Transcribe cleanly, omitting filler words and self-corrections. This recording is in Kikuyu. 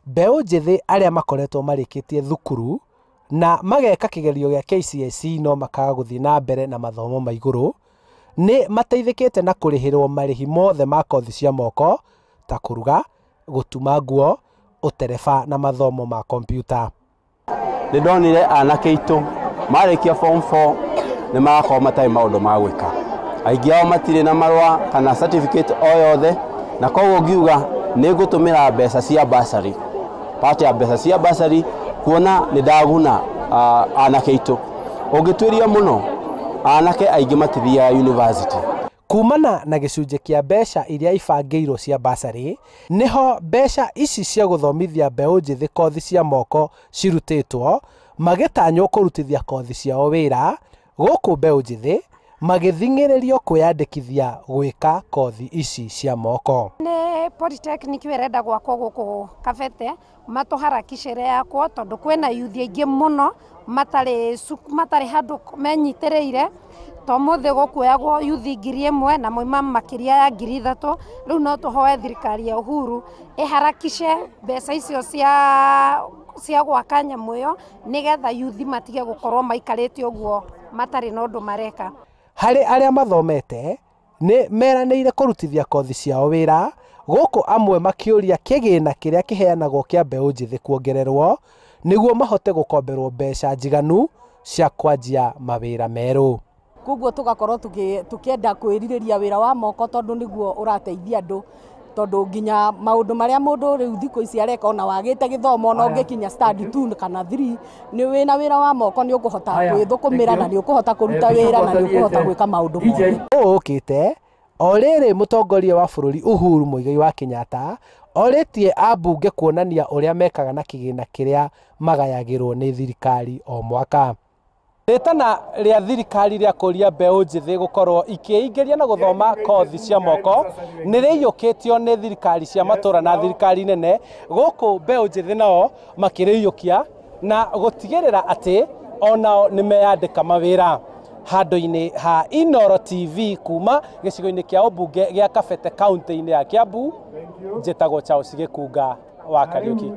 mbeũ njĩthĩ arĩa makoretwo marĩkĩtie thukuru na mageka kĩgerio gĩa KCSE no makaga gũthiĩ na mbere na mathomo ma igũrũ nĩ mateithĩkĩte na kũrĩhĩrwo marĩhi mothe ma kothi cia moko ta kũruga, gũtuma nguo, ũtereba na mathomo ma kompyuta. Nĩ ndonire anake aitũ marĩkia form 4 nĩ magakorwo matarĩ maũndũ ma gwĩka. Aingĩ ao matirĩ na marũa kana certificate o yothe, na koguo ngiuga nĩ ngũtũmĩra mbeca cia bursary. Part ya mbeca cia bursary kuona nĩ ndaguna anake aitũ. Ũngĩtuĩria mũno anake aingĩ matithiaga university. Kumana na gĩcunjĩ kĩa mbeca iria ibangĩirwo cia bursary, niho mbeca ici cia gũthomithia mbeũ njĩthĩ kothi cia moko cirutĩtwo, magĩtanywo kũrutithia kothi ciao wĩra, gũkũ mbeũ njĩthĩ magĩthing'ĩrĩrio kwĩyandĩkithia gwĩka kothi ici cia moko. Nĩ polytechnic wĩrenda gwakwo gũkũ Kabete, matũharakicĩre yakwo tondũ kwĩna yuthi aingĩ mũno matarĩ handũ menyitĩrĩire. Tomuthĩ gũkuoyagwo yuthi 1,000 na moima makĩria ya 3,000. Rĩu no tũhoe thirikari ya Uhuru ĩharakice mbeca icio cia gwaka nyamũ ĩyo nĩgetha yuthi matige gũkorwo maikarĩte ũguo matarĩ na ũndũ mareka. Harĩ arĩa mathomete nĩ meranĩire kũrutithia kothi ciao wĩra, gũkũ amwe makĩũria kĩgĩna kĩrĩa kĩheanagwo kĩa mbeũ njĩthĩ kuongererwo nĩguo mahote gũkomberwo mbeca njiganu cia kwanjia mawĩra merũ. Koguo tugakorwo tukienda kwĩrirĩria wĩra wa moko tondũ nĩguo ũrateithia andũ, tondũ nginya maũndũ marĩa mũndũ rĩu thikũ ici areka ona wagĩte gĩthomo no ũngĩkinya study 2 kana 3 nĩ wĩna wĩra wa moko nĩ ũkũhota gwĩthũkũmĩra na nĩ ũkũhota kũruta wĩra na nĩ ũkũhota gwĩka maũndũ mothe. Ũũkĩte o rĩrĩ mũtongoria wa bũrũri Uhuru Muigai wa Kenyatta orĩtie ambunge kuonania ũrĩa mekaga na kĩgĩna kĩrĩa magayagĩrwo nĩ thirikari o mwaka. Rĩtana rĩa thirikari rĩa kũria mbeũ njĩthĩ gũkorwo ikĩingĩria na gũthoma kothi cia moko nĩ rĩiyũkĩtio nĩ thirikari cia matũra na thirikari nene, gũkũ mbeũ njĩthĩ nao makĩrĩiyũkia na gũtigĩrĩra atĩ onao nĩ meyandĩka mawĩra. Handũ-inĩ ha Inooro TV kuma gĩcigo-inĩ kĩa ũmbunge gĩa Kabete kaũntĩ-inĩ ya Kiambu, njĩtagwo Charles Gĩkunga wa Kariuki.